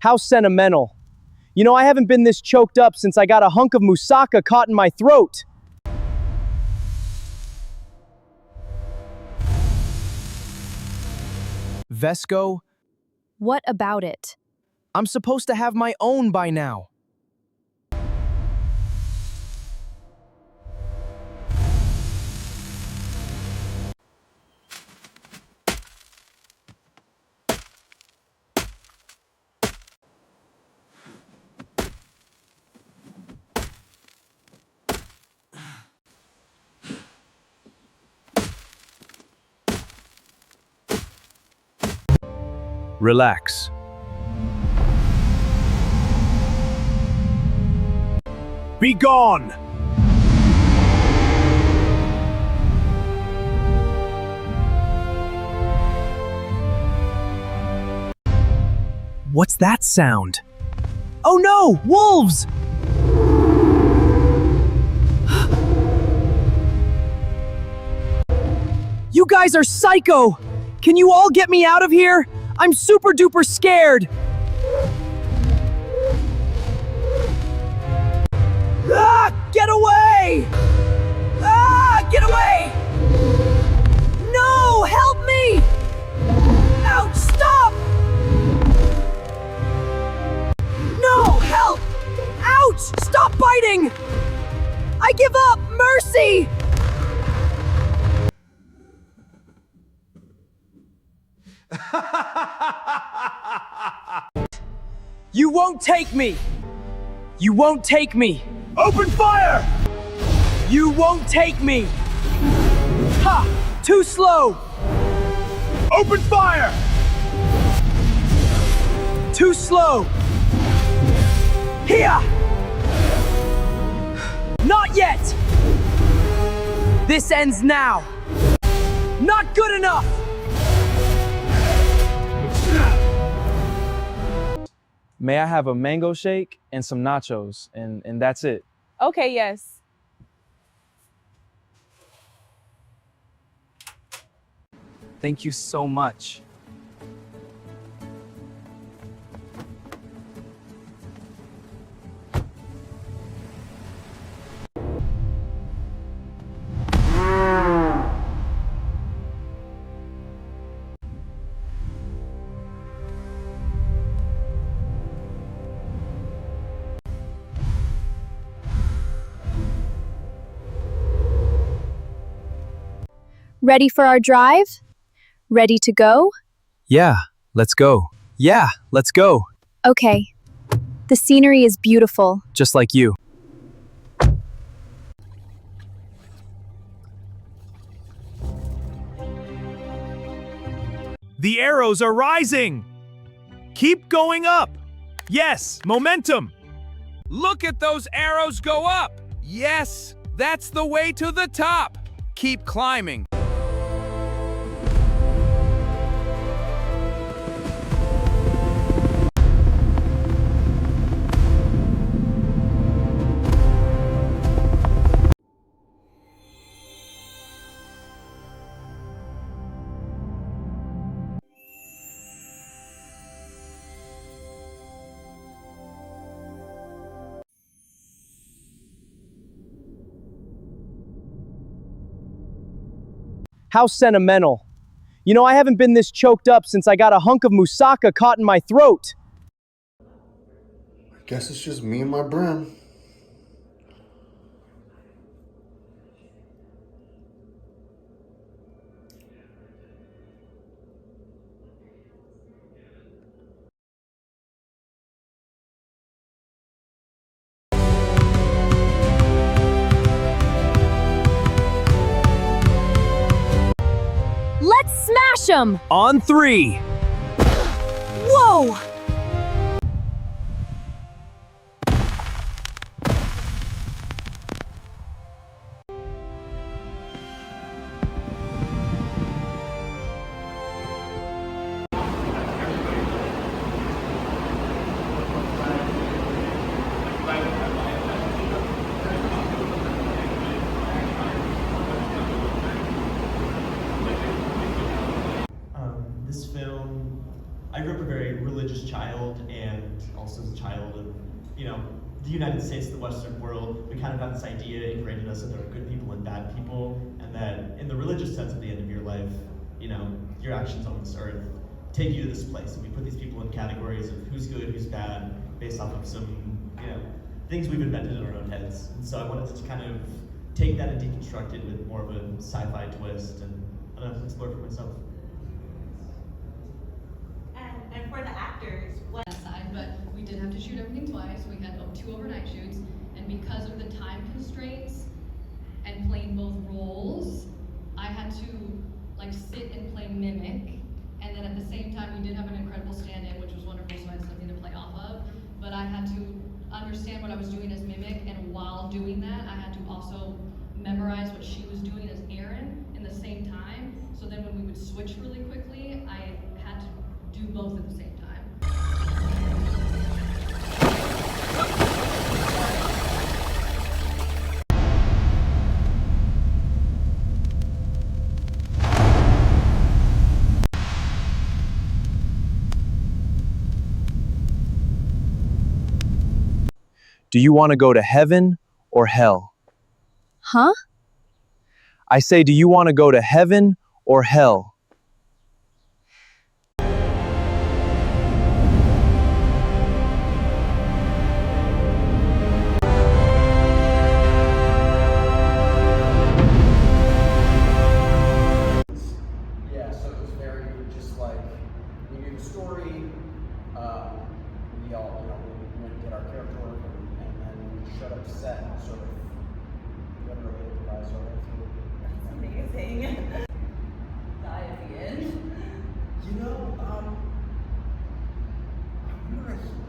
How sentimental. You know, I haven't been this choked up since I got a hunk of moussaka caught in my throat. Vesco, What about it? I'm supposed to have my own by now. Relax. Be gone! What's that sound? Oh no! Wolves! You guys are psycho! Can you all get me out of here? I'm super duper scared! Ah! Get away! Ah! Get away! No! Help me! Ouch! Stop! No! Help! Ouch! Stop biting! I give up! Mercy! You won't take me! You won't take me! Open fire! You won't take me! Ha! Too slow! Open fire! Too slow! Here! Not yet! This ends now! Not good enough! May I have a mango shake and some nachos, and that's it. Okay, yes. Thank you so much. Ready for our drive? Ready to go? Yeah, let's go. Yeah, let's go. Okay. The scenery is beautiful. Just like you. The arrows are rising! Keep going up! Yes, momentum! Look at those arrows go up! Yes, that's the way to the top! Keep climbing. How sentimental. You know, I haven't been this choked up since I got a hunk of moussaka caught in my throat. I guess it's just me and my brim. Let's smash them! On 3. Whoa! This film, I grew up a very religious also as a child of, the United States, the Western world, we kind of have this idea ingrained in us that there are good people and bad people, and that in the religious sense at the end of your life, your actions on this earth take you to this place. And we put these people in categories of who's good, who's bad, based off of some, things we've invented in our own heads. And so I wanted to kind of take that and deconstruct it with more of a sci-fi twist and explore for myself. And for the actors, what side, but we did have to shoot everything twice. We had 2 overnight shoots, and because of the time constraints and playing both roles, I had to sit and play Mimic, and then at the same time we did have an incredible stand-in, which was wonderful, so I had something to play off of. But I had to understand what I was doing as Mimic, and while doing that, I had to also memorize what she was doing as Erin in the same time. So then when we would switch really quickly, I had to do both at the same time. Do you want to go to heaven or hell? Huh? I say, do you want to go to heaven or hell? Yeah, so it was very just like, we knew the story, we all, we went and did our character work, and then we showed up to set and sort of literally improvised our way through. That's amazing. Dive in.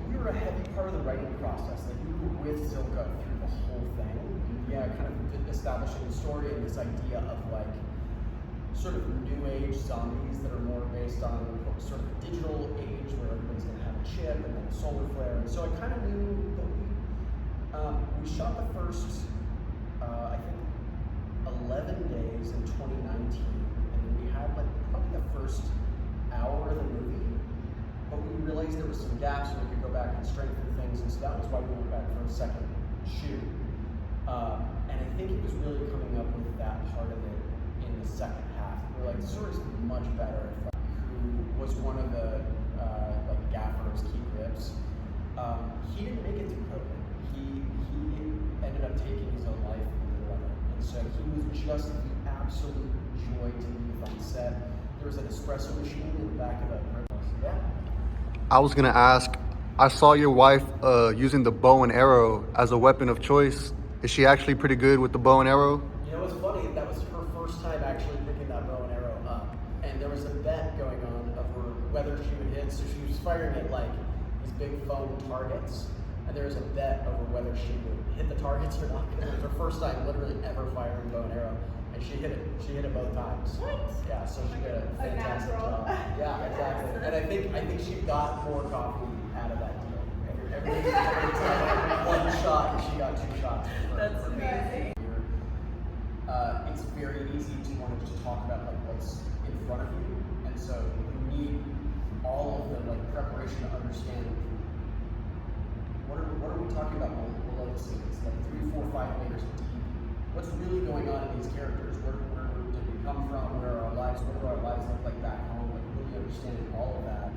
We were a heavy part of the writing process. Like, we were with Zilka through the whole thing. Yeah, kind of establishing the story and this idea of sort of new age zombies that are more based on sort of a digital age where everybody's going to have a chip and then a solar flare. And so I kind of knew that we shot the first, I think, 11 days in 2019, and we had probably the first hour of the movie, but we realized there was some gaps and we could go back and strengthen things, and so that was why we went back for a second shoot. And I think it was really coming up with that part of it in the second half. We're like, the story's much better if who was one of the Gaffer's key grips. He didn't make it through COVID. He ended up taking his own life in the weather. And so he was just the absolute joy to be with on set. There was an espresso machine in the back of the yeah. I was gonna ask, I saw your wife using the bow and arrow as a weapon of choice. Is she actually pretty good with the bow and arrow? You know, it's funny, that was her first time actually picking that bow and arrow up. And there was a bet going on over whether she would hit, so she was firing at these big foam targets. And there was a bet over whether she would hit the targets or not. Because it was her first time literally ever firing bow and arrow. And she hit it both times. What? Yeah, so she did a fantastic job. Yeah, exactly. And I think she got more coffee out of that deal. Every time, one shot, and she got 2 shots. That's amazing. It's very easy to want to just talk about what's in front of you, and so you need all of the preparation to understand what are we talking about below the scenes, 3, 4, 5 layers deep. What's really going on in these characters? Where did we come from? Where are our lives? What do our lives look like back home? Really understanding all of that.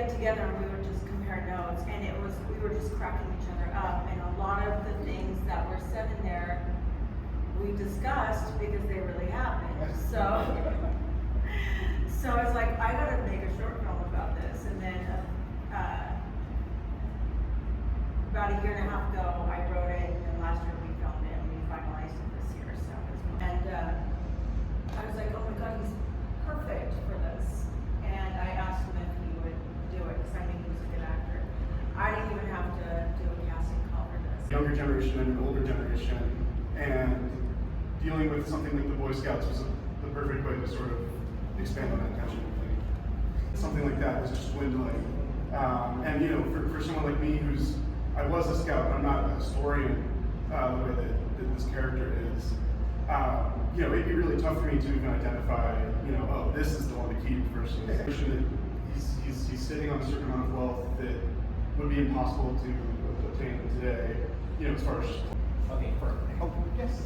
Together and we would just compare notes, and we were just cracking each other up, and a lot of the things that were said in there we discussed because they really happened. So I was like, I gotta make a short film about this. And then about a year and a half ago I wrote it, and then last year we filmed it and we finalized it this year. I was like, oh my god, he's perfect for this. And I asked him if he would do it because I knew he was a good actor. I didn't even have to do a casting call for this. Younger generation generation and an older generation, and dealing with something like the Boy Scouts was the perfect way to sort of expand on that tension. Something like that was just dwindling. And you know, for someone like me I was a scout, I'm not a historian the way that this character is. You know, it'd be really tough for me to even identify, you know, oh, this is the one to keep versus that he's sitting on a certain amount of wealth that would be impossible to obtain today, you know, as far as. Okay, yes.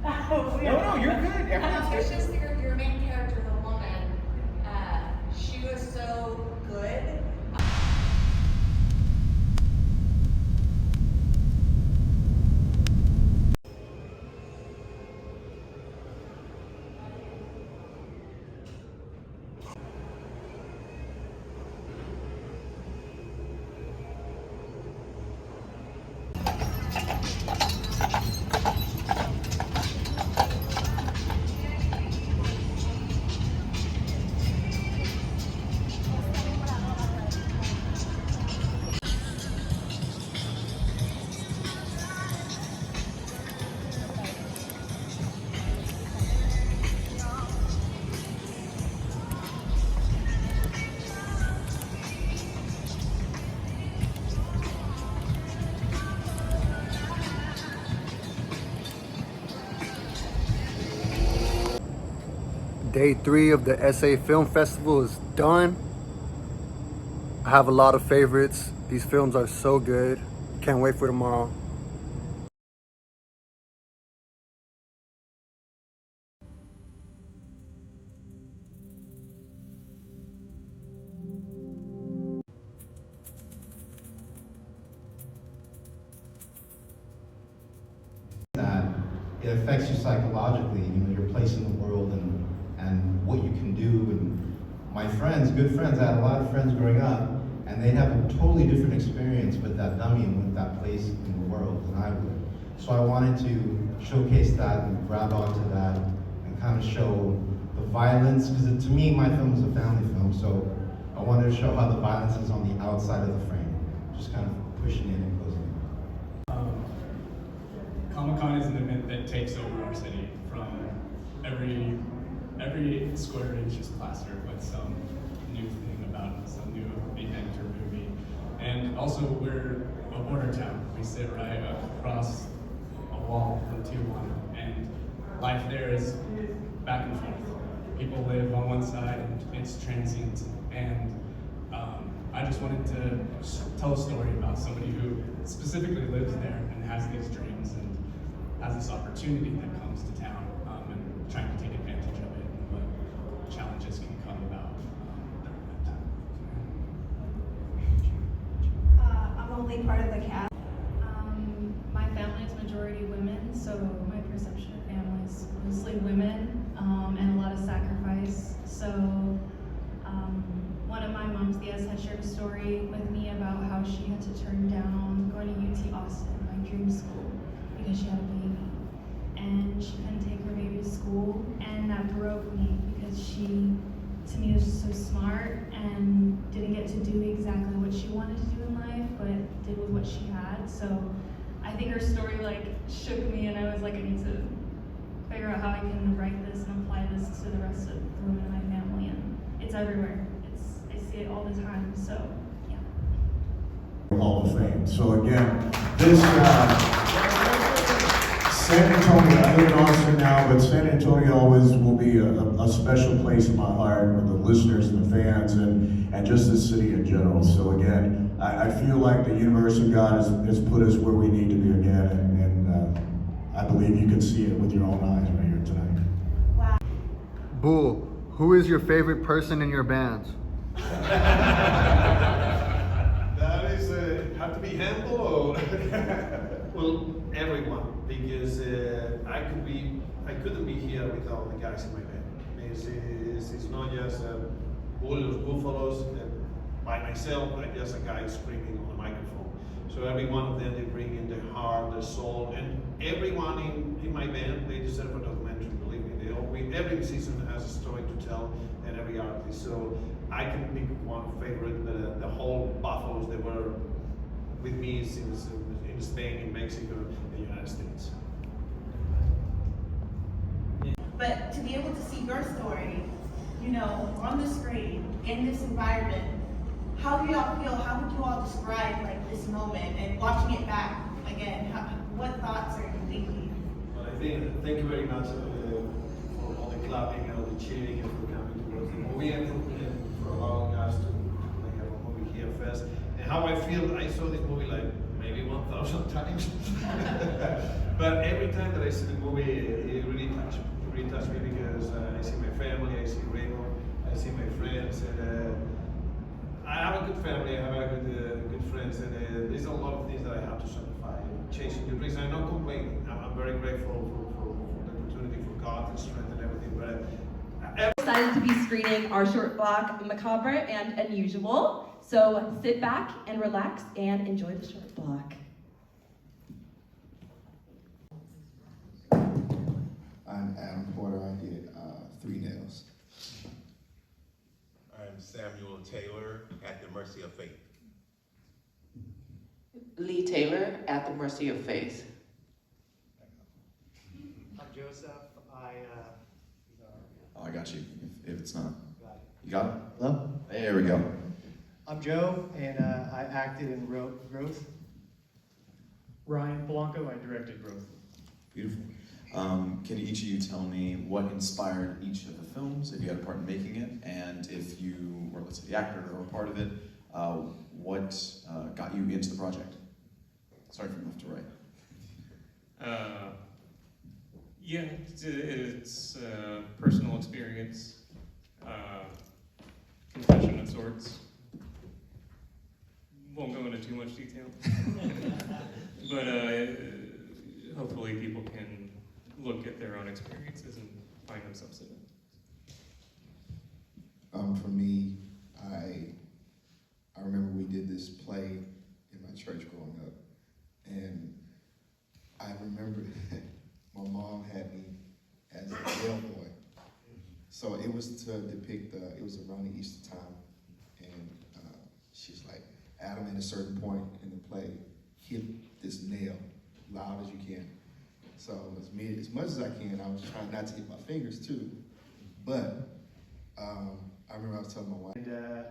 No, you're good. It's just your main character, the woman, she was so good. Day 3 of the SA Film Festival is done. I have a lot of favorites. These films are so good. Can't wait for tomorrow. That it affects you psychologically, you know, your place in the world and what you can do. And my friends, good friends, I had a lot of friends growing up, and they'd have a totally different experience with that dummy and with that place in the world than I would. So I wanted to showcase that and grab onto that and kind of show the violence, because to me, my film is a family film, so I wanted to show how the violence is on the outside of the frame, just kind of pushing in and closing in. Comic-Con is an event that takes over our city. From every square inch is plastered with some new thing about some new event or movie. And also, we're a border town. We sit right across a wall from Tijuana, and life there is back and forth. People live on one side, and it's transient. And I just wanted to tell a story about somebody who specifically lives there and has these dreams and has this opportunity that comes to town, and trying to take advantage of it and what challenges can come about during that time. I'm only part of the cast. My family is majority women, so my perception of family is mostly women, and a lot of sacrifice. So one of my moms, Diaz, had shared a story with me about how she had to turn down going to UT Austin, my dream school, because she had a baby. And she couldn't take her baby to school, and that broke me because she, to me, was just so smart and didn't get to do exactly what she wanted to do in life, but did with what she had. So I think her story like shook me, and I was like, I need to figure out how I can write this and apply this to the rest of the women in my family, and it's everywhere. I see it all the time, so yeah. Hall of Fame. So again, this San Antonio, I live in Austin now, but San Antonio always will be a special place in my heart with the listeners and the fans and just the city in general. So again, I feel like the universe and God has put us where we need to be again, and I believe you can see it with your own eyes right here tonight. Wow. Bull, who is your favorite person in your bands? That is have to be handled or well, everyone, because I couldn't be here without the guys in my band. It's not just Bulls, Buffaloes, by myself, I'm just a guy screaming on the microphone. So every one of them, they bring in their heart, their soul, and everyone in my band, they deserve a documentary, believe me. Every season has a story to tell, and every artist. So I can pick one favorite, but the whole Buffaloes, they were with me since in in Spain, in Mexico, in the United States. But to be able to see your story, you know, on the screen, in this environment, how do y'all feel? How would you all describe like this moment and watching it back again? What thoughts are you thinking? Well, thank you very much for all the clapping and all the cheering and for coming to watch the movie and for allowing us to make a movie here first. And how I feel, I saw this movie like maybe 1,000 times. But every time that I see the movie, it really touched me. It really touched me because I see my family, I see Raymond, I see my friends, and I have a good family, I have a good friends, and there's a lot of things that I have to sacrifice, chasing the dreams. I'm not complaining. I'm very grateful for the opportunity, for God and strength and everything. But excited to be screening our short block, Macabre and Unusual. So sit back and relax and enjoy the short block. I'm Adam Porter. I did 3 Nails. I'm Samuel Taylor at the Mercy of Faith. Lee Taylor at the Mercy of Faith. I'm Joseph. I got you. If it's not, you got it. Hello. There we go. I'm Joe, and I acted and wrote Growth. Ryan Blanco, I directed Growth. Beautiful. Can each of you tell me what inspired each of the films, if you had a part in making it, and if you were, let's say, the actor or a part of it, what got you into the project? Sorry from left to right. Yeah, it's personal experience, confession of sorts. Won't go into too much detail, but hopefully people can look at their own experiences and find themselves in it. For me, I remember we did this play in my church growing up, and I remember my mom had me as a bellboy. So it was to depict it was around the Easter time, and she's like, Adam, at a certain point in the play, hit this nail loud as you can. So as much as I can, I was trying not to hit my fingers too. But I remember I was telling my wife. And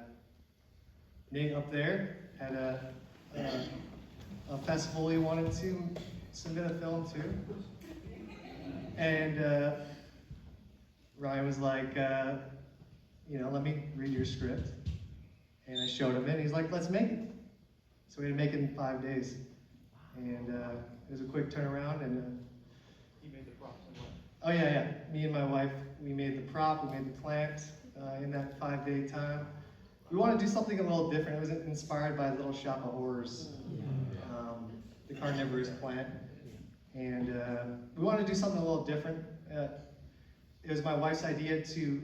Nate up there had a festival he wanted to submit a film to. And Ryan was like, let me read your script. And I showed him it, and he's like, let's make it. So we had to make it in 5 days. And it was a quick turnaround, and he made the props. Oh yeah. Me and my wife, we made the prop, we made the plant in that 5-day time. We wanted to do something a little different. It was inspired by Little Shop of Horrors, the carnivorous plant. And we wanted to do something a little different. It was my wife's idea to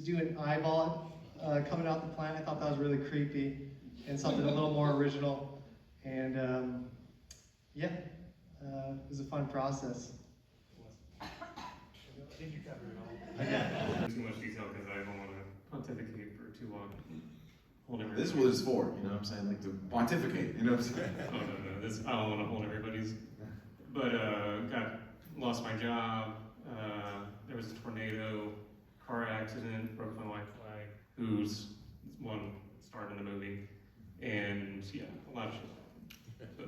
do an eyeball coming out the plant. I thought that was really creepy and something a little more original. And it was a fun process. I think you covered it all. I didn't too much detail because I don't want to pontificate for too long. This is what it's for, you know what I'm saying? Like to pontificate, you know what I'm saying? Oh no, I don't want to hold everybody's. But lost my job. There was a tornado, car accident, broke my wife leg, who's one starred in the movie, and yeah, a lot of shit happened. But.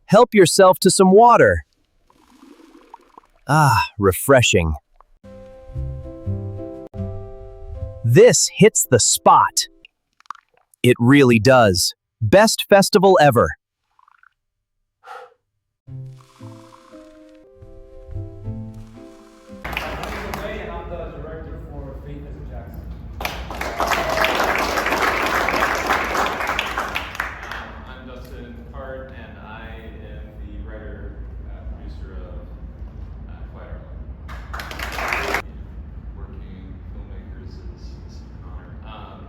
Help yourself to some water. Ah, refreshing. This hits the spot. It really does. Best festival ever. And I'm the director for Faith as a Jackson. I'm Dustin Hart, and I am the writer, producer of Quiet Our Working filmmakers is an honor.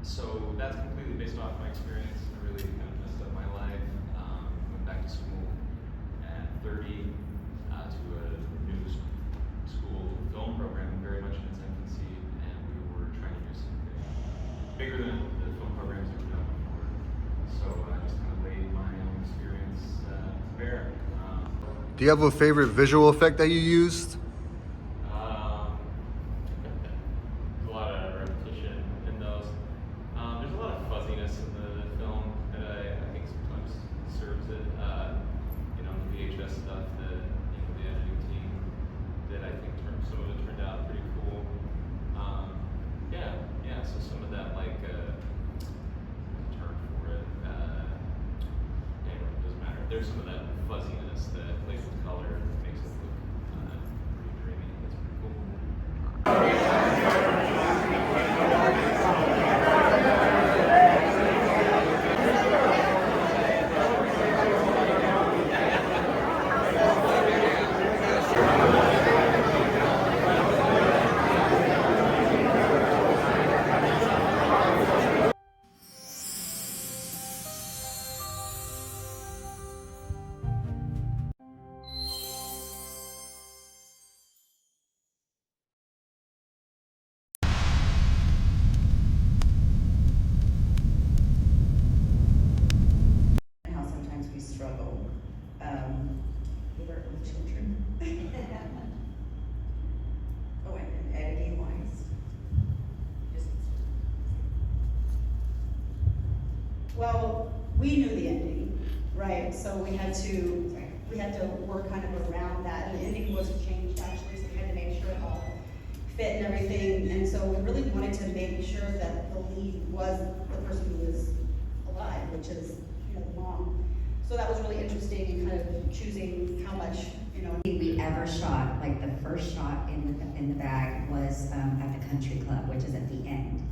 So that's completely based off my experience. I really kind of messed up my life. Went back to school at 30, Do you have a favorite visual effect that you used? There's a lot of repetition in those. There's a lot of fuzziness in the film that I think sometimes serves it. The VHS stuff that the editing team did, I think some of it turned out pretty cool. So some of that term for it. Anyway, it doesn't matter. There's some of that fuzziness that plays with color and makes it look pretty dreamy. That's pretty cool. How sometimes we struggle with children. Oh, and editing wise. Well, we knew the ending, right? So we had to work kind of around that, and the ending was changed actually, so we had to make sure it all fit and everything. And so we really wanted to make sure that the lead was the person who was alive, which is the mom. So that was really interesting in kind of choosing how much we ever shot. Like the first shot in the bag was at the country club, which is at the end.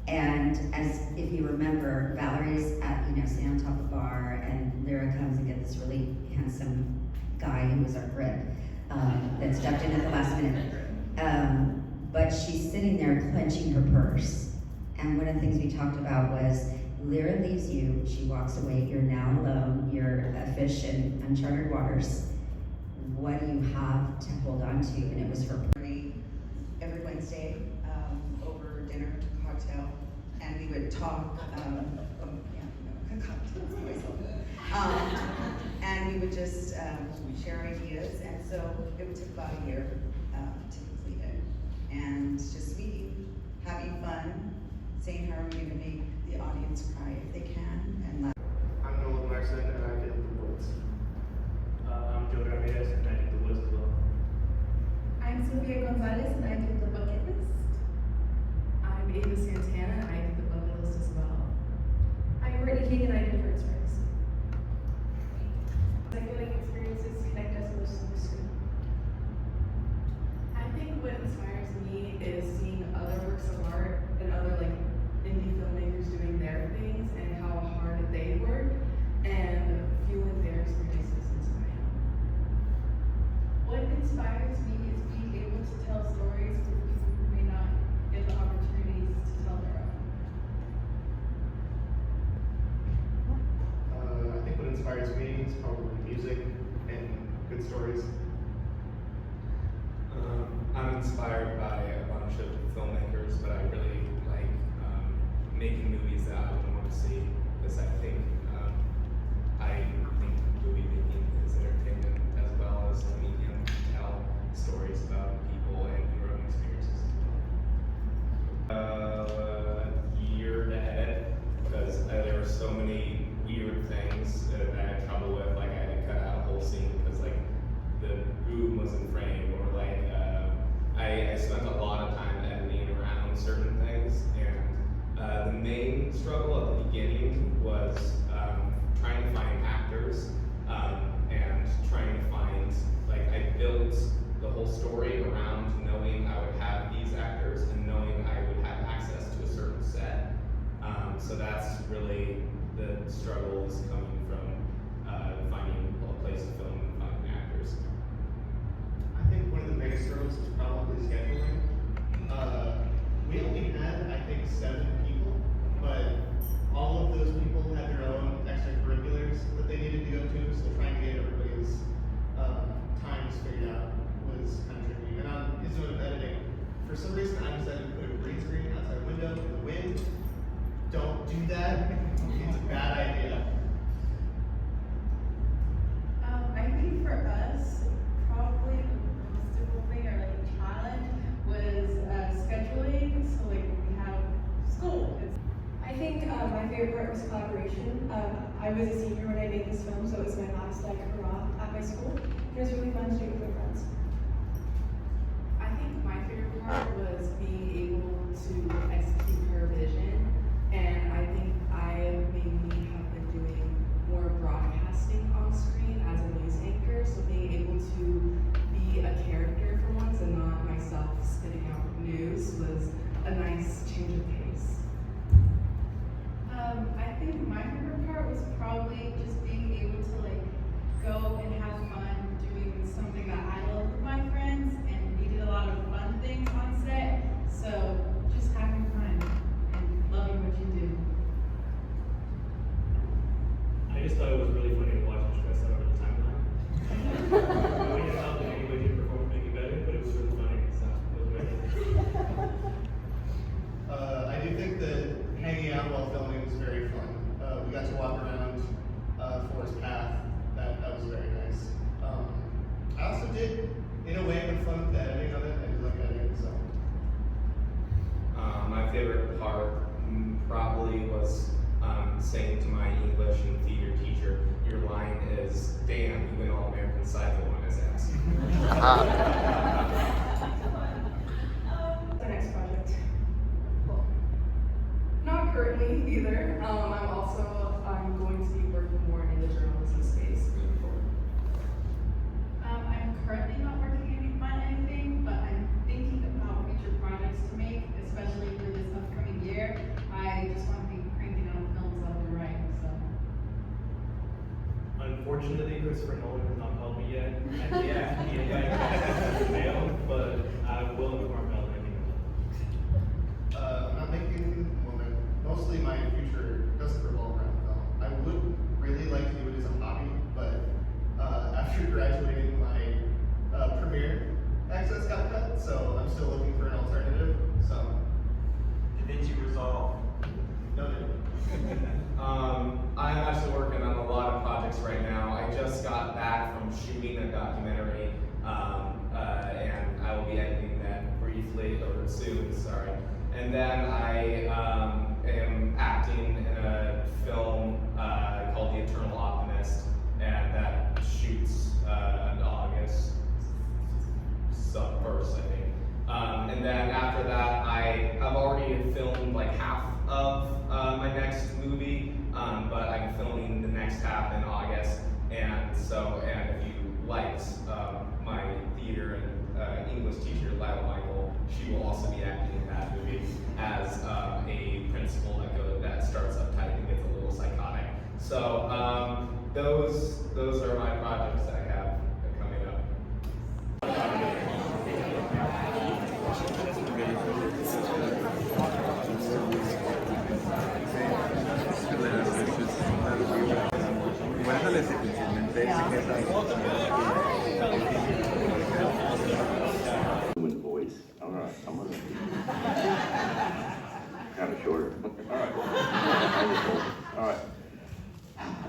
And as if you remember, Valerie's at sitting on top of the bar, and Lyra comes and gets this really handsome guy who was our grip that stepped in at the last minute. But she's sitting there clenching her purse. And one of the things we talked about was Lyra leaves you, she walks away, you're now alone, you're a fish in uncharted waters. What do you have to hold on to? And it was her Every Wednesday, over dinner, cocktail, and we would talk, and we would just share ideas, and so it would take about a year to complete it. And just meeting, having fun, saying how are we gonna make the audience cry if they can, and laugh. I'm Nolan Larson, and I did The Woods. I'm Joe Ramirez, and I did The Woods as well. I'm Sylvia Gonzalez, and I did The Bucket List. I'm Ava Santana, and I did The Bucket List as well. I'm Brittany King, and I did Birds Rights. Psychedelic experiences connect us most to the student. I think what inspires me is seeing other works of art and other indie filmmakers doing their things and how hard they work and fueling their experiences into my own. What inspires me is being able to tell stories to people who may not get the opportunities to tell their own. I think what inspires me is probably music and good stories. I'm inspired by a bunch of filmmakers, but I really like making movies that I would want to see, because I think movie making is entertainment as well as a medium to tell stories about people and your own experiences as well. Year ahead, because there were so many weird things that I had trouble with, I had to cut out a whole scene because the boom was in frame, or I spent a lot of time editing around certain things, and the main struggle at the beginning was trying to find actors and trying to find, I built the whole story around knowing I would have these actors and knowing I would have access to a certain set. So that's really the struggle is coming from finding a place to film and finding actors. I think one of the biggest struggles is probably scheduling. We only had, I think, 7 people, but all of those people had their own extracurriculars that they needed to go to, so trying to get everybody's times figured out was kind of tricky. And on his zone of editing, for some reason I decided to put a green screen outside a window in the wind. Don't do that. It's a bad idea. I think for I was a senior when I made this film, so it was my last like hurrah at my school. It was really fun to do it with my friends. I think my favorite part was being able to execute her vision, and I think I mainly have been doing more broadcasting on screen as a news anchor, so being able to be a character for once and not myself spitting out news was a nice change of pace. I think my favorite part was probably just being able to like go and have fun doing something that I love with my friends, and we did a lot of fun things on set, so just having fun and loving what you do. I just thought it was really funny to watch you stress out over the timeline. I mean, it's not that anybody did perform any better, but it was really funny, so it was very I do think that hanging out while filming was very fun. We got to walk around Forest Path. That was very nice. I also did, in a way, have fun with the editing of it. I do like editing, so. My favorite part probably was saying to my English and theater teacher, your line is, damn, even All-American Psycho on his ass. The next project. Well, not currently either. I'm going to be working more in the journalism space moving forward. I'm currently not working on anything, but I'm thinking about future projects to make, especially for this upcoming year. I just want to be cranking out films left and right, so. Unfortunately, Christopher Nolan has not called me yet. And yeah, he invited me to the mail, but I will inform Mel when I I'm not making mostly my future doesn't revolve around film. I would really like to do it as a hobby, but after graduating, my Premiere access got cut, so I'm still looking for an alternative. So, DaVinci Resolve. Noted. I'm actually working on a lot of projects right now. I just got back from shooting a documentary, and I will be editing that briefly, or soon, sorry. And then I am acting in a film called The Eternal Optimist, and that shoots in August, first, I think. And then after that, I have already filmed like half of my next movie, but I'm filming the next half in August. And if you liked my theater and English teacher, Lila Michael, she will also be acting in that movie as a principal that starts uptight and gets a little psychotic. So those are my projects that I have coming up. Human voice. All right, I'm gonna kind of shorter. All right. All right.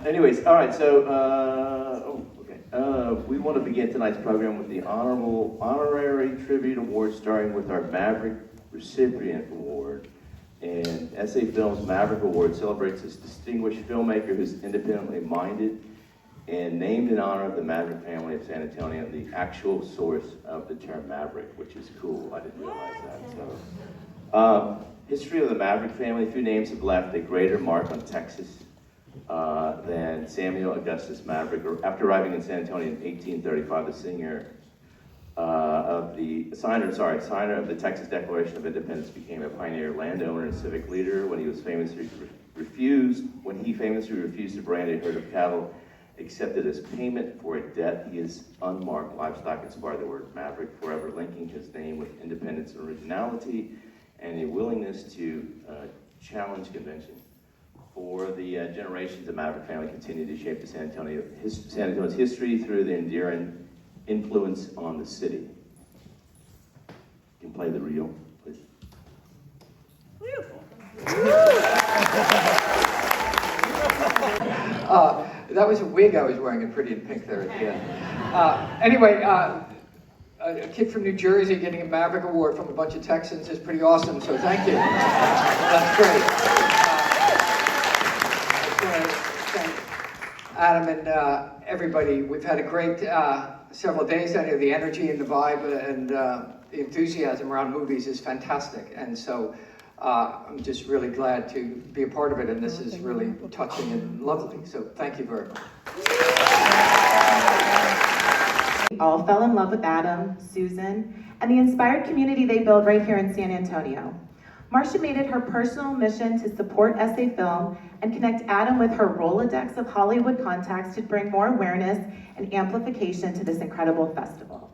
Anyways, all right. So, we want to begin tonight's program with the honorary tribute award, starting with our Maverick Recipient Award. And SA Films Maverick Award celebrates this distinguished filmmaker who's independently minded and named in honor of the Maverick family of San Antonio, the actual source of the term Maverick, which is cool. I didn't realize that. So, history of the Maverick family: few names have left a greater mark on Texas than Samuel Augustus Maverick. After arriving in San Antonio in 1835, the signer of the Texas Declaration of Independence, became a pioneer landowner and civic leader when he famously refused to brand a herd of cattle, accepted as payment for a debt. His unmarked livestock inspired the word Maverick, forever linking his name with independence and originality and a willingness to challenge convention. For the generations, the Maverick family continued to shape the San Antonio's history through their enduring influence on the city. You can play the reel, please. That was a wig I was wearing in Pretty in Pink there at the end. Anyway, a kid from New Jersey getting a Maverick Award from a bunch of Texans is pretty awesome, so thank you. That's great. I just want to thank Adam and everybody. We've had a great several days out here. The energy and the vibe and the enthusiasm around movies is fantastic. And so I'm just really glad to be a part of it. And this is really touching and lovely. So thank you very much. We all fell in love with Adam, Susan, and the inspired community they build right here in San Antonio. Marcia made it her personal mission to support SA Film and connect Adam with her Rolodex of Hollywood contacts to bring more awareness and amplification to this incredible festival.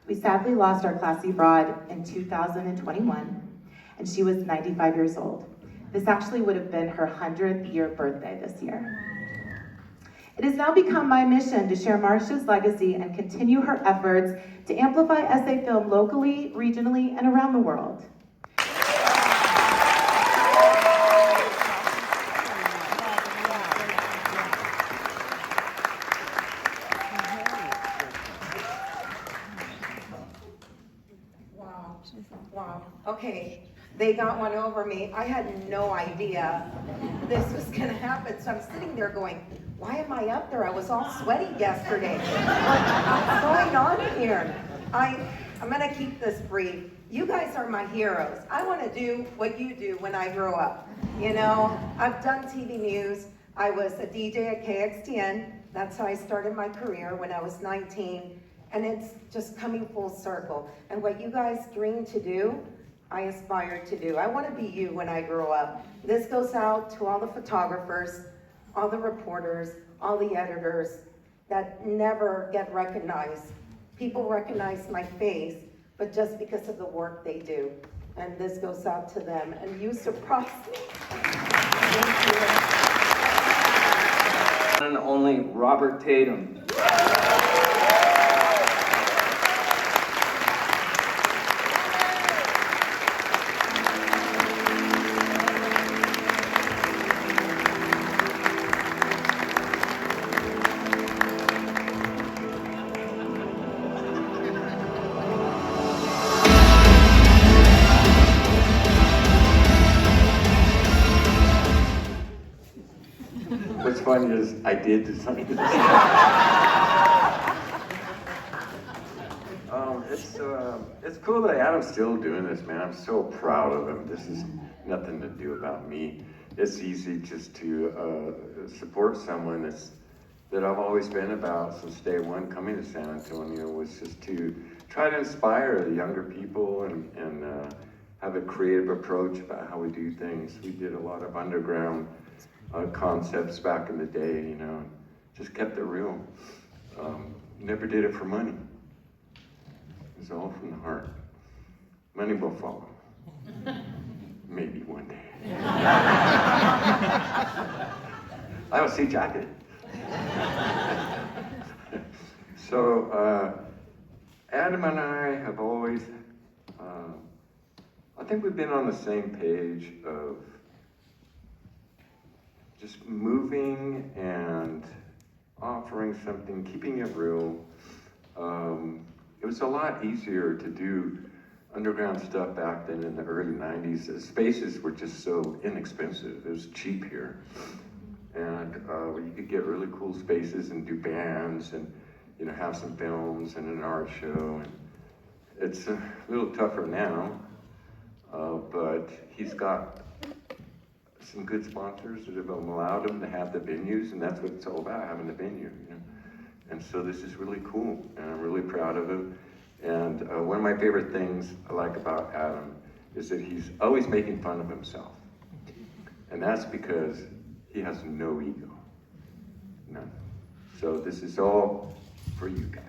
We sadly lost our classy broad in 2021, and she was 95 years old. This actually would have been her 100th year birthday this year. It has now become my mission to share Marcia's legacy and continue her efforts to amplify SA Film locally, regionally, and around the world. Wow, okay, they got one over me. I had no idea this was gonna happen, so I'm sitting there going, why am I up there? I was all sweaty yesterday. What's going on here? I'm gonna keep this brief. You guys are my heroes. I wanna do what you do when I grow up. You know, I've done TV news. I was a DJ at KXTN. That's how I started my career when I was 19. And it's just coming full circle. And what you guys dream to do, I aspire to do. I want to be you when I grow up. This goes out to all the photographers, all the reporters, all the editors that never get recognized. People recognize my face, but just because of the work they do. And this goes out to them. And you surprised me. Thank you. And only Robert Tatum. What's funny is I did do something. It's cool that Adam's still doing this, man. I'm so proud of him. This is nothing to do about me. It's easy just to support someone that I've always been about since day one coming to San Antonio, was just to try to inspire the younger people and have a creative approach about how we do things. We did a lot of underground concepts back in the day, you know, just kept it real. Never did it for money. It was all from the heart. Money will follow. Maybe one day. I will see jacket. So, Adam and I have always, I think we've been on the same page of just moving and offering something, keeping it real. It was a lot easier to do underground stuff back then in the early 90s. The spaces were just so inexpensive. It was cheap here. And you could get really cool spaces and do bands and, you know, have some films and an art show. And it's a little tougher now, but he's got some good sponsors that have allowed him to have the venues, and that's what it's all about, having the venue, you know. And so this is really cool, and I'm really proud of him. And one of my favorite things I like about Adam is that he's always making fun of himself. And that's because he has no ego, none. So this is all for you guys.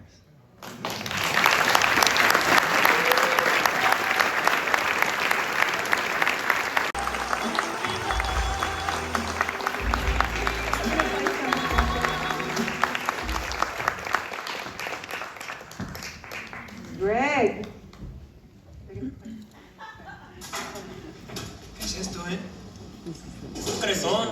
Greg. ¿Qué es esto, Un crezón.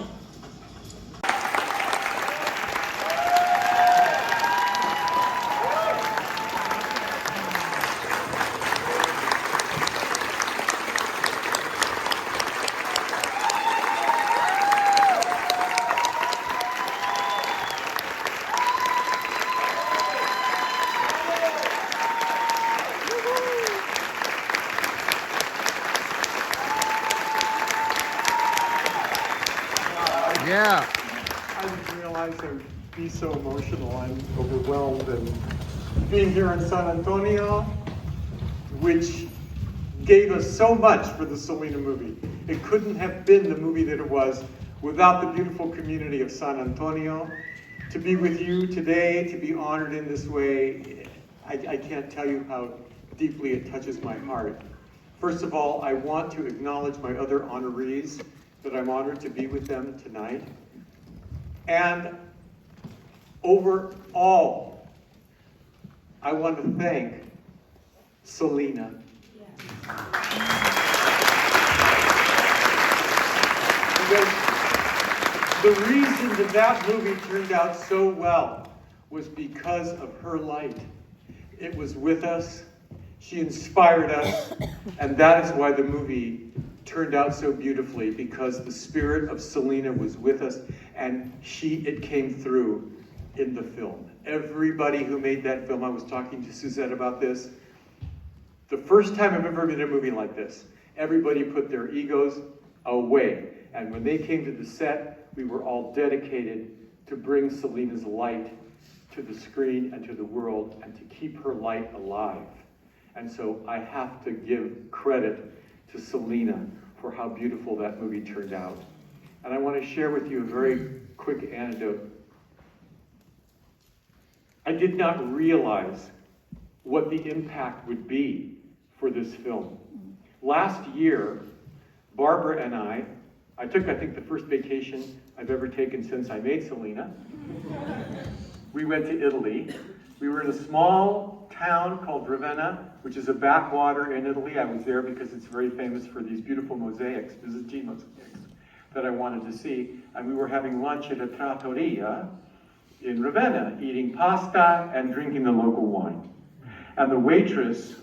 Yeah. I didn't realize I would be so emotional. I'm overwhelmed. And being here in San Antonio, which gave us so much for the Selena movie. It couldn't have been the movie that it was without the beautiful community of San Antonio. To be with you today, to be honored in this way, I can't tell you how deeply it touches my heart. First of all, I want to acknowledge my other honorees, that I'm honored to be with them tonight. And overall, I want to thank Selena. Because the reason that that movie turned out so well was because of her light. It was with us, she inspired us, and that is why the movie turned out so beautifully, because the spirit of Selena was with us, and it came through in the film. Everybody who made that film, I was talking to Suzette about this, the first time I've ever made a movie like this, everybody put their egos away. And when they came to the set, we were all dedicated to bring Selena's light to the screen and to the world and to keep her light alive. And so I have to give credit to Selena for how beautiful that movie turned out. And I want to share with you a very quick anecdote. I did not realize what the impact would be for this film. Last year, Barbara and I took, I think, the first vacation I've ever taken since I made Selena. We went to Italy. We were in a small town called Ravenna, which is a backwater in Italy. I was there because it's very famous for these beautiful mosaics, Byzantine mosaics, that I wanted to see. And we were having lunch at a trattoria in Ravenna, eating pasta and drinking the local wine. And the waitress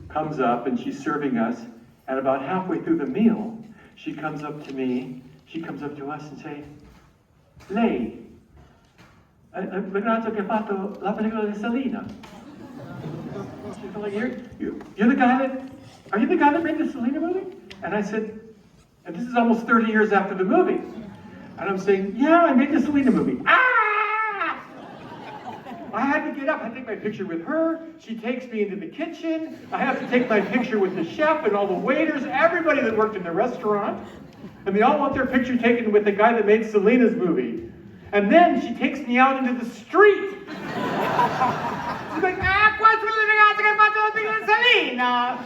comes up and she's serving us, and about halfway through the meal, she comes up to me, she comes up to us and says, "Lei, il ragazzo che ha fatto la pellicola di Selena." She's like, you're the guy that, are you the guy that made the Selena movie? And I said, and this is almost 30 years after the movie. And I'm saying, yeah, I made the Selena movie. Ah! I had to get up, I take my picture with her, she takes me into the kitchen, I have to take my picture with the chef and all the waiters, everybody that worked in the restaurant, and they all want their picture taken with the guy that made Selena's movie. And then she takes me out into the street. She's like, questo è il ragazzo che ha fatto la pellicola di Selena.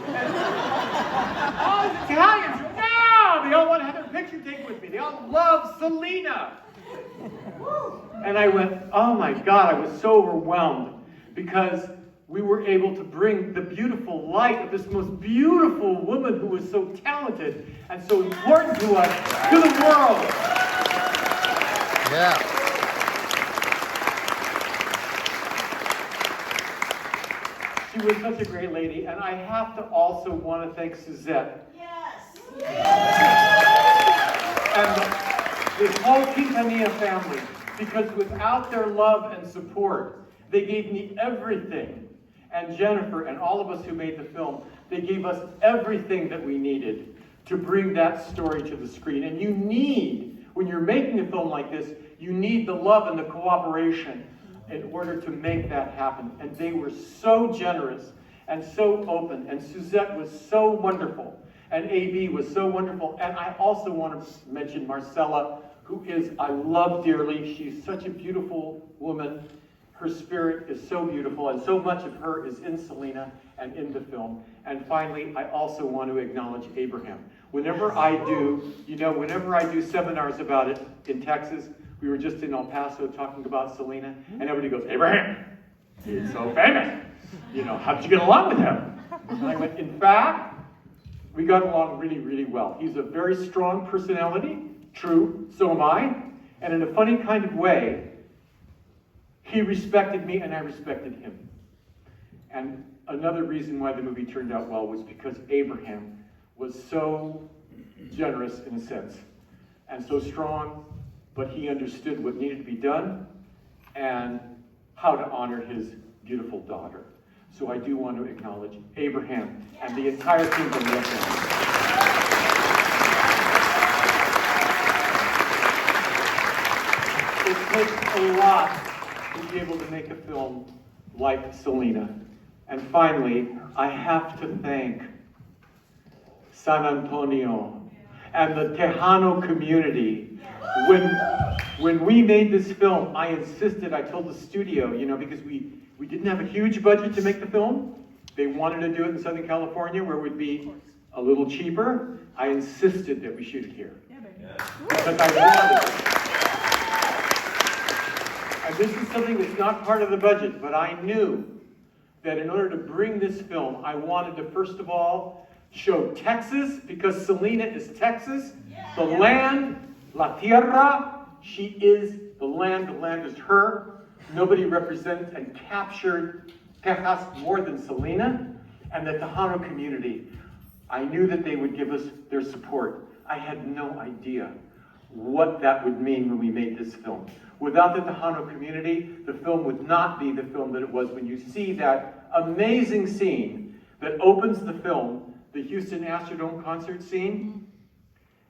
All the Italians, no, they all want to have their picture taken with me. They all love Selena. And I went, oh my God, I was so overwhelmed because we were able to bring the beautiful light of this most beautiful woman who was so talented and so important to us, to the world. Yeah. She was such a great lady, and I have to also want to thank Suzette. And this whole Quintanilla family, because without their love and support, they gave me everything. And Jennifer and all of us who made the film, they gave us everything that we needed to bring that story to the screen. And you need, when you're making a film like this, you need the love and the cooperation in order to make that happen. And they were so generous and so open. And Suzette was so wonderful. And AB was so wonderful. And I also want to mention Marcella, who I love dearly. She's such a beautiful woman. Her spirit is so beautiful, and so much of her is in Selena and in the film. And finally, I also want to acknowledge Abraham. Whenever I do seminars about it in Texas, we were just in El Paso talking about Selena, and everybody goes, Abraham, he's so famous. How'd you get along with him? And I went, in fact, we got along really, really well. He's a very strong personality. True, so am I. And in a funny kind of way, he respected me and I respected him. And another reason why the movie turned out well was because Abraham was so generous in a sense and so strong, but he understood what needed to be done and how to honor his beautiful daughter. So I do want to acknowledge Abraham and the entire team from the family. takes a lot to be able to make a film like Selena. And finally, I have to thank San Antonio and the Tejano community. When we made this film, I insisted, I told the studio, because we didn't have a huge budget to make the film. They wanted to do it in Southern California where it would be a little cheaper. I insisted that we shoot it here. Because I wanted it. And this is something that's not part of the budget, but I knew that in order to bring this film, I wanted to first of all show Texas, because Selena is Texas. The land, La Tierra, she is the land is her. Nobody represents and captured Texas more than Selena. And the Tejano community, I knew that they would give us their support. I had no idea what that would mean when we made this film. Without the Tejano community, the film would not be the film that it was. When you see that amazing scene that opens the film, the Houston Astrodome concert scene,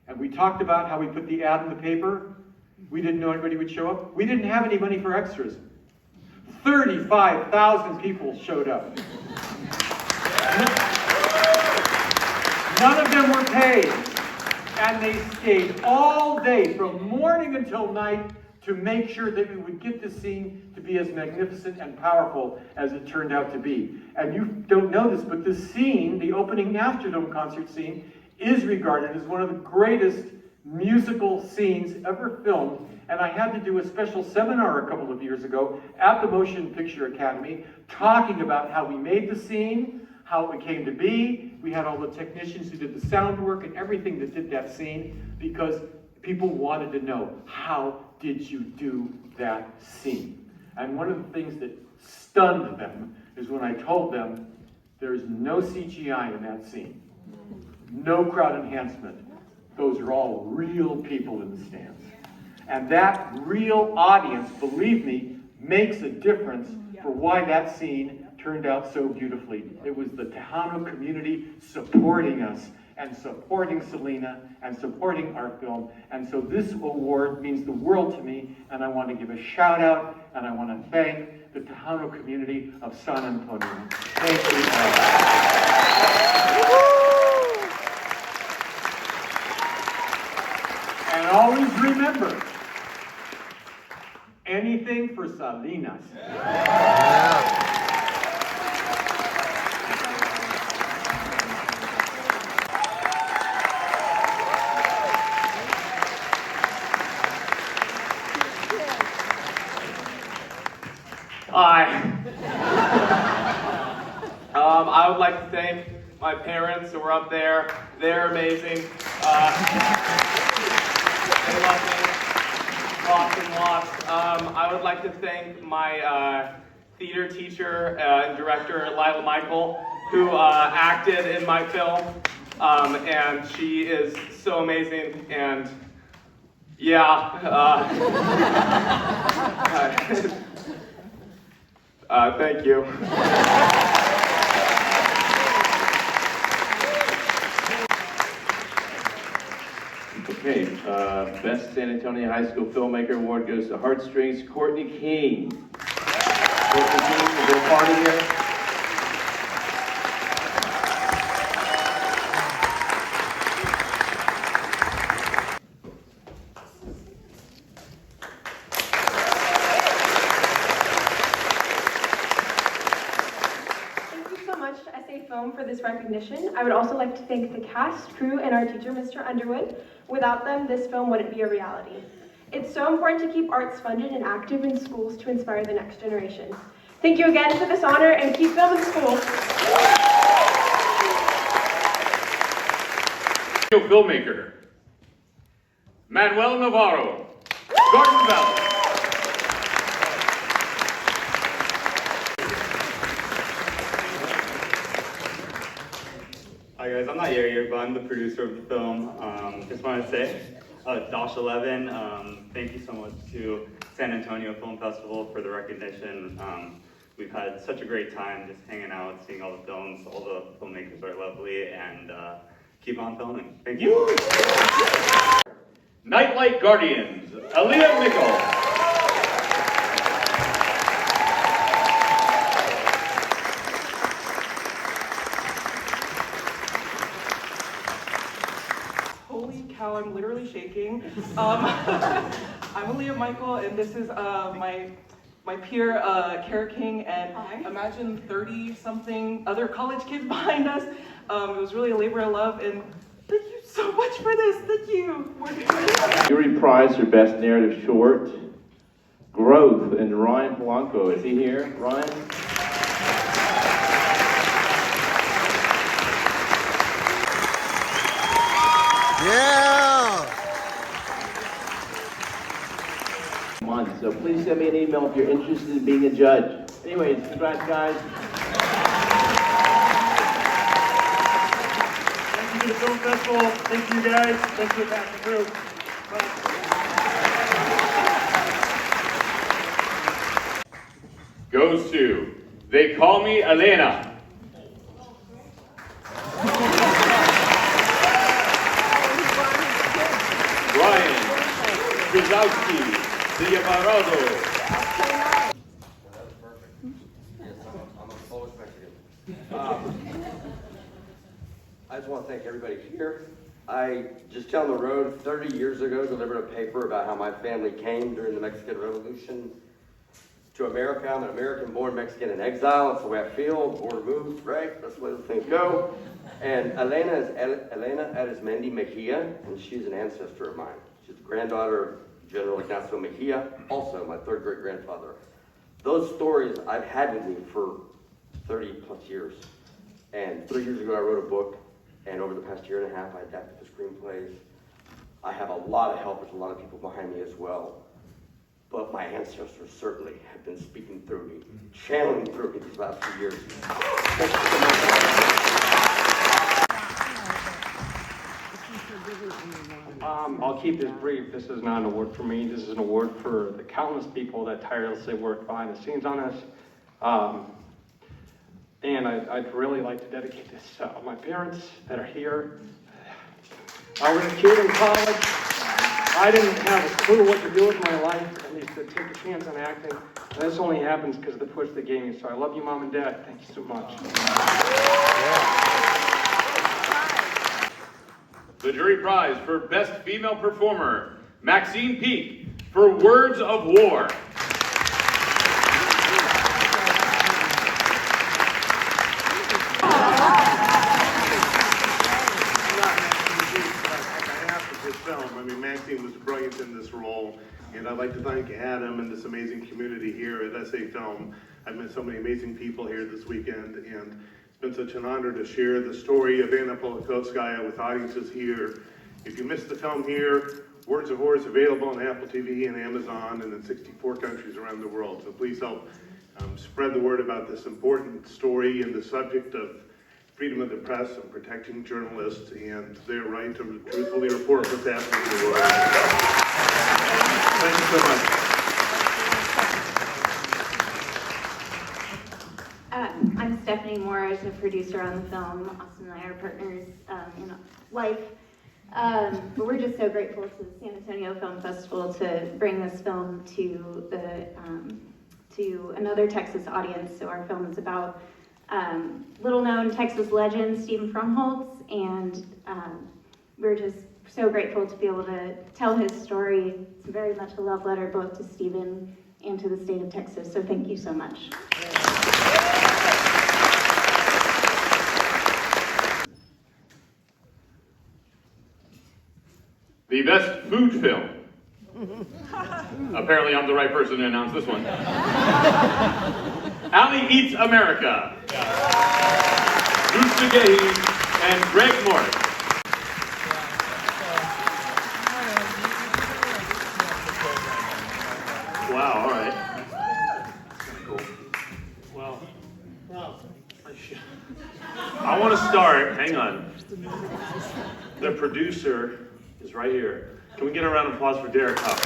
and we talked about how we put the ad in the paper. We didn't know anybody would show up. We didn't have any money for extras. 35,000 people showed up. None of them were paid. And they stayed all day from morning until night to make sure that we would get the scene to be as magnificent and powerful as it turned out to be. And you don't know this, but this scene, the opening Astrodome concert scene, is regarded as one of the greatest musical scenes ever filmed. And I had to do a special seminar a couple of years ago at the Motion Picture Academy talking about how we made the scene, how it came to be. We had all the technicians who did the sound work and everything that did that scene, because people wanted to know, how did you do that scene? And one of the things that stunned them is when I told them there's no CGI in that scene, no crowd enhancement. Those are all real people in the stands. And that real audience, believe me, makes a difference for why that scene turned out so beautifully. It was the Tejano community supporting us and supporting Selena and supporting our film. And so this award means the world to me, and I want to give a shout out and I want to thank the Tejano community of San Antonio. Thank you all. And always remember, anything for Salinas. Hi. I would like to thank my parents who were up there. They're amazing. They love me lots and lots. I would like to thank my theater teacher and director, Lila Michael, who acted in my film. And she is so amazing. And yeah. Thank you. Okay, Best San Antonio High School Filmmaker Award goes to Heartstrings, Courtney King. Courtney King, is there a party here? For this recognition. I would also like to thank the cast, crew, and our teacher, Mr. Underwood. Without them, this film wouldn't be a reality. It's so important to keep arts funded and active in schools to inspire the next generation. Thank you again for this honor, and keep film in school. Filmmaker, Manuel Navarro, Garden Valley. Hi guys, I'm not Yair, but I'm the producer of the film. Just want to say, Dosh 11, thank you so much to San Antonio Film Festival for the recognition. We've had such a great time just hanging out, seeing all the films. All the filmmakers are lovely, and keep on filming. Thank you. Nightlight Guardians, Aaliyah Mickle. how I'm literally shaking. I'm Aaliyah Michael, and this is my peer, Kara King, and imagine 30-something other college kids behind us. It was really a labor of love, and thank you so much for this. Thank you. Jury prize for best narrative short, Growth, and Ryan Polanco. Is he here? Ryan? Yeah! So please send me an email if you're interested in being a judge. Anyways, congrats, guys. Thank you to the film festival. Thank you guys. Thanks for the passion crew. Goes to They Call Me Elena. Ryan Krzyzowski, Diamarado. I just want to thank everybody here. I just down the road 30 years ago delivered a paper about how my family came during the Mexican Revolution to America. I'm an American-born Mexican in exile. That's the way I feel. Border moves, right? That's the way the things go. And Elena is Elena Arizmendi Mejia, and she's an ancestor of mine. She's the granddaughter of General Ignacio Mejia, also my third great-grandfather. Those stories I've had with me for 30 plus years. And 3 years ago I wrote a book, and over the past year and a half I adapted the screenplays. I have a lot of helpers, a lot of people behind me as well. But my ancestors certainly have been speaking through me, channeling through me these last few years. Thank you so much. I'll keep this brief. This is not an award for me. This is an award for the countless people that tirelessly work behind the scenes on this. And I'd really like to dedicate this to my parents that are here. I was a kid in college. I didn't have a clue what to do with my life, at least to take a chance on acting. And this only happens because of the push they gave me. So I love you, Mom and Dad. Thank you so much. The jury prize for Best Female Performer, Maxine Peak, for Words of War. I mean, Maxine was brilliant in this role, and I'd like to thank Adam and this amazing community here at SA Film. I've met so many amazing people here this weekend, and it's been such an honor to share the story of Anna Politkovskaya with audiences here. If you missed the film here, Words of War is available on Apple TV and Amazon and in 64 countries around the world. So please help spread the word about this important story and the subject of freedom of the press and protecting journalists and their right to truthfully report what's happening in the world. Thank you so much. I'm Stephanie Moore. I was a producer on the film. Austin and I are partners in life. But we're just so grateful to the San Antonio Film Festival to bring this film to another Texas audience. So our film is about little-known Texas legend Stephen Frumholtz, and we're just so grateful to be able to tell his story. It's very much a love letter both to Stephen and to the state of Texas. So thank you so much. The Best Food Film. Apparently I'm the right person to announce this one. Ali Eats America. Bruce Duguay and Greg Morris. Wow, all right. Cool. Well, I want to start, hang on. The producer is right here. Can we get a round of applause for Derek Huff?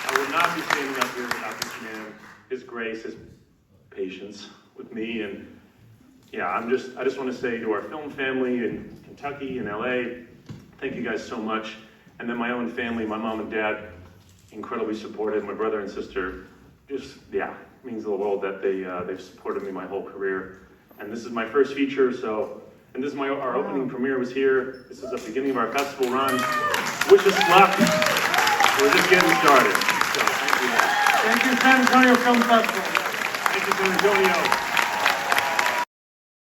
I would not be standing up here without this man, his grace, his patience with me, and yeah, I just want to say to our film family in Kentucky and LA, thank you guys so much. And then my own family, my mom and dad, incredibly supportive, my brother and sister, just, yeah, it means the world that they've supported me my whole career. And this is my first feature, so, and this is our opening premiere was here. This is the beginning of our festival run. Wish us luck. We're just getting started. So, thank you. Thank you, San Antonio Film Festival. Thank you, San Antonio.